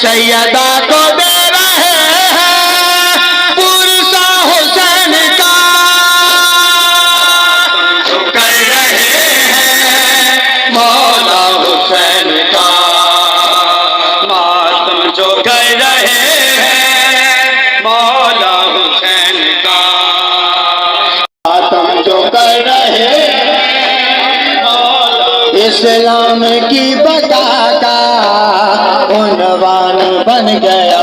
सैयदा को दे रहे हैं पुरसा हुसैन का, कर रहे हैं मौला हुसैन का, मातम जो कर रहे हैं मौला हुसैन का, मातम जो कर रहे इस्लाम की बका का उन्वान बन गया,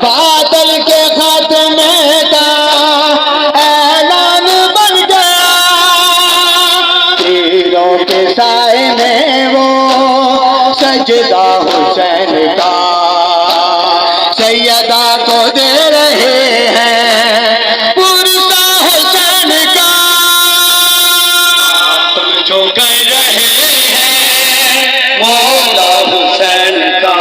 बादल के खात्मे का ऐलान बन गया, तीरों के साए में वो सजदा हुसैन का, सैयदा को दे रहे हैं पुरसा हुसैन का, जो कर रहे हैं मौला हुसैन का।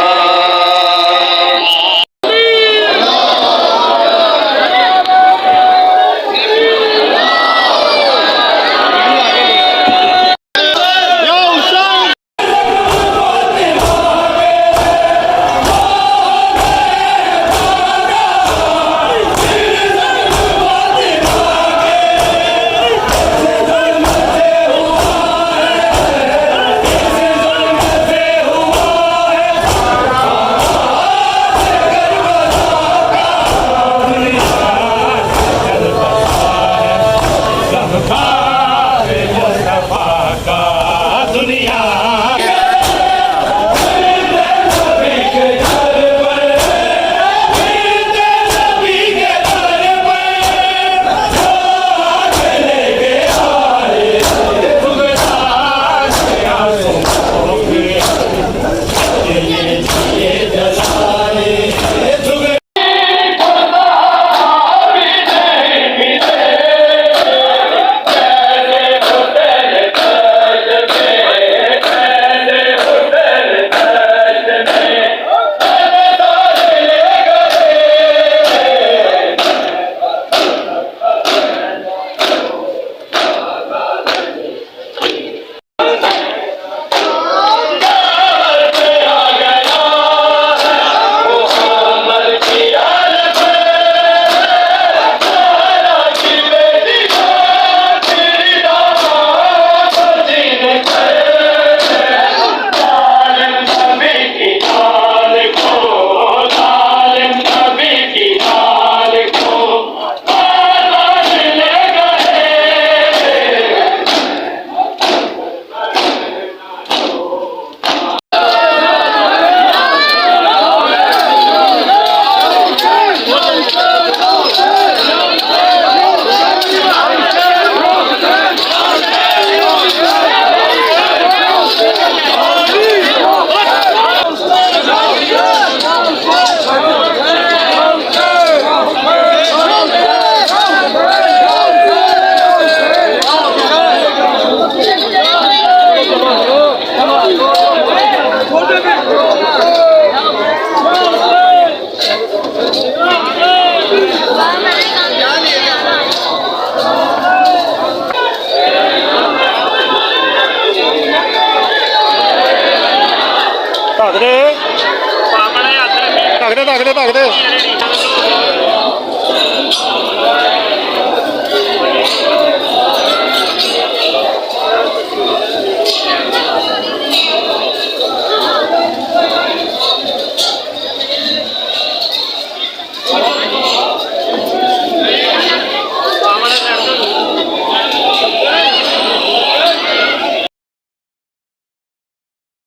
धकदे